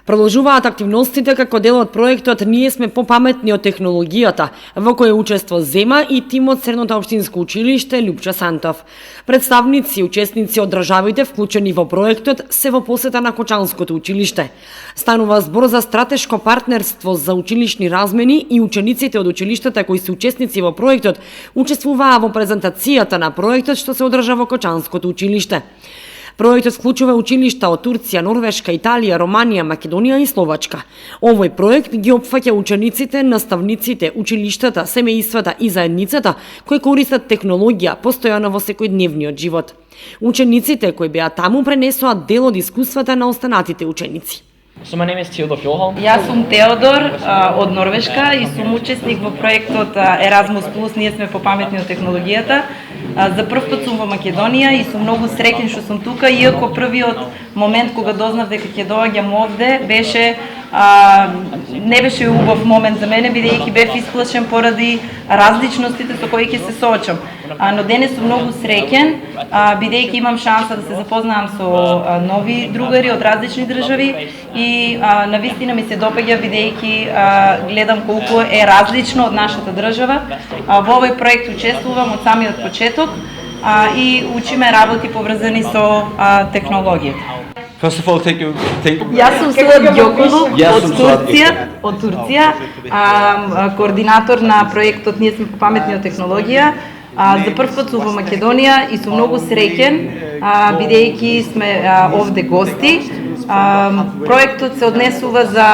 Продолжуваат активностите како дел од проектот "Ние сме попаметни од технологијата", во кој учество зема и тимот Средното општинско училиште Лјупчо Сантов. Представници и учесници од државите вклучени во проектот се во посета на Кочанското училиште. Станува збор за стратешко партнерство за училишни размени и учениците од училиштата кои се учесници во проектот учествуваа во презентацијата на проектот што се одржа во Кочанското училиште. Проектот вклучува училишта од Турција, Норвешка, Италија, Романија, Македонија и Словачка. Овој проект ги опфаќа учениците, наставниците, училиштата, семејствата и заедницата кои користат технологија постојано во секојдневниот живот. Учениците кои беа таму пренесоа дел од искуствата на останатите ученици. So my name is Theodor Fjolholm. Јас сум Теодор од Норвешка и сум учесник во проектот Erasmus Plus, ние сме попаметни од технологијата. За прв пат сум во Македонија и сум многу среќен што сум тука, иако првиот момент кога дознав дека ќе доаѓам овде беше не беше убав момент за мене, бидејќи бев исплашен поради различностите со кои ќе се соочам. Но денес сум многу среќен, бидејќи имам шанса да се запознаам со нови другари од различни држави и навистина ми се допаѓа бидејќи гледам колку е различно од нашата држава. Во овој проект учествувам од самиот почеток и учиме работи поврзани со технологијата. First of all, thank you. Јас сум Суад Ѓокулу од Турција, координатор на проектот Ние сме попаметни од технологија. За прв пат сум во Македонија и сум многу среќен, бидејќи сме овде гости. Проектот се однесува за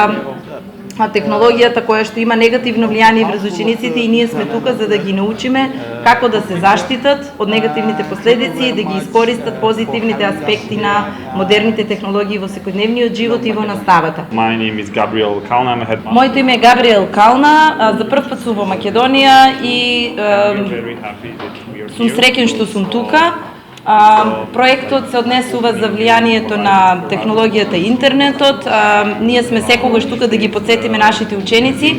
технологијата која што има негативно влијание врз учениците и ние сме тука за да ги научиме како да се заштитат од негативните последици и да ги искористат позитивните аспекти на модерните технологии во секојдневниот живот и во наставата. Моето име е Габриел Кална, за прв пат сум во Македонија и сум среќен што сум тука. Проектот се однесува за влијанието на технологијата и интернетот. Ние сме секогаш тука да ги подсетиме нашите ученици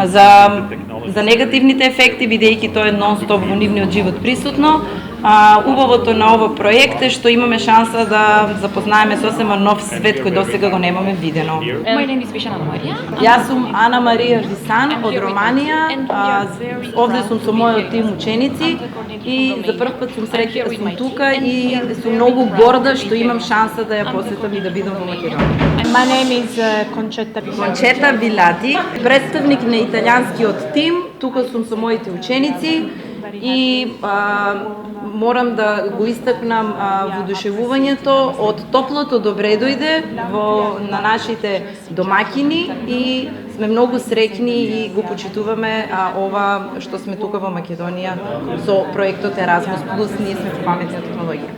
за негативните ефекти, бидејќи тоа е нон-стоп во нивниот живот присутно. Убавото на овој проект е што имаме шанса да запознаеме сосема нов свет кој досега го немаме видено. My name is Ana Maria. Јас сум Ана Марија Рисан од Романија. Овде сум со мојот тим ученици и за прв пат сум среќна да сум тука и сум многу горда што имам шанса да ја посетам и да бидам во Македонија. My name is Кончета Вилати, представник на италијанскиот тим. Тука сум со моите ученици и морам да го истакнам воодушевувањето од топлото добре дојде на нашите домакини и сме многу среќни и го почитуваме ова што сме тука во Македонија со проектот Erasmus Plus, ние сме попаметни од технологија.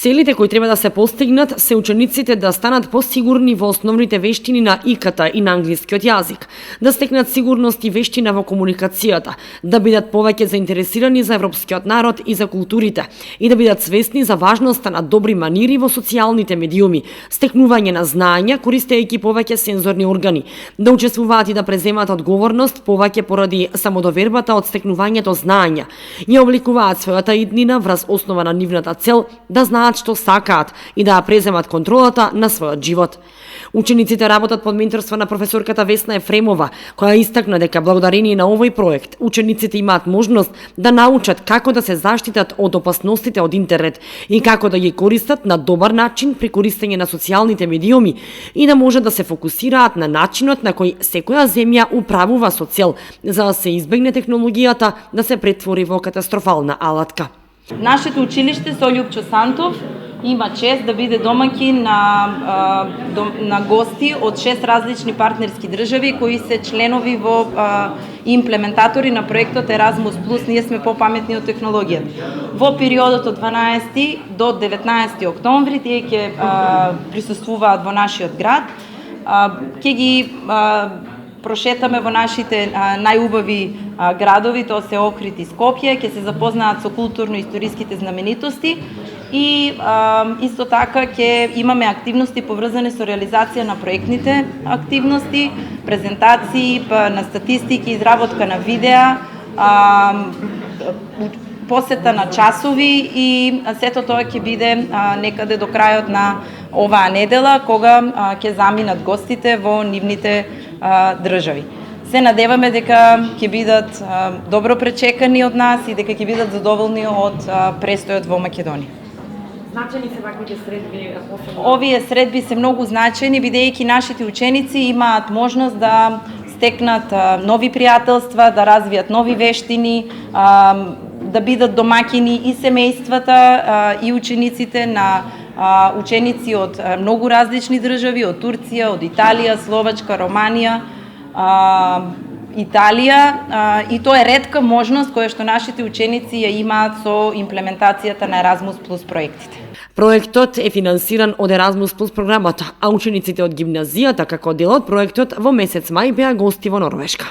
Целите кои треба да се постигнат се учениците да станат посигурни во основните вештини на ИКТ и на англискиот јазик, да стекнат сигурност и вештина во комуникацијата, да бидат повеќе заинтересирани за европскиот народ и за културите и да бидат свесни за важноста на добри манири во социјалните медиуми, стекнување на знаења користејќи повеќе сензорни органи, да учествуваат и да преземат одговорност повеќе поради самодовербата од стекнувањето знаења и обликуваат својата иднина врз основа на нивната цел да знаат што сакаат и да ја преземат контролата на својот живот. Учениците работат под менторство на професорката Весна Ефремова, која истакна дека благодарение на овој проект, учениците имаат можност да научат како да се заштитат од опасностите од интернет и како да ги користат на добар начин при користење на социјалните медиуми и да можат да се фокусираат на начинот на кој секоја земја управува со цел за да се избегне технологијата да се претвори во катастрофална алатка. Нашето училиште со Лјупчо Сантов има чест да биде домаќин на гости од 6 различни партнерски држави кои се членови во имплементатори на проектот Erasmus Plus, ние сме попаметни од технологијата. Во периодот од 12 до 19 октомври тие ќе присуствуваат во нашиот град. Ќе ги прошетаме во нашите најубави градови, тоа се Охрид и Скопје, ќе се запознаат со културно-историските знаменитости и исто така ќе имаме активности поврзани со реализација на проектните активности, презентации на статистики, изработка на видеа, посета на часови и сето тоа ќе биде некаде до крајот на оваа недела кога ќе заминат гостите во нивните држави. Се надеваме дека ќе бидат добро пречекани од нас и дека ќе бидат задоволни од престојот во Македонија. Значени се ваквите средби? Овие средби се многу значени, бидејќи нашите ученици имаат можност да стекнат нови пријателства, да развијат нови вештини, да бидат домаќини и семејствата и учениците на ученици од многу различни држави, од Турција, од Италија, Словачка, Романија, Италија, и тоа е ретка можност која што нашите ученици ја имаат со имплементацијата на Erasmus Plus проектите. Проектот е финансиран од Erasmus Plus програмата, а учениците од гимназијата како дел од проектот во месец мај беа гости во Норвешка.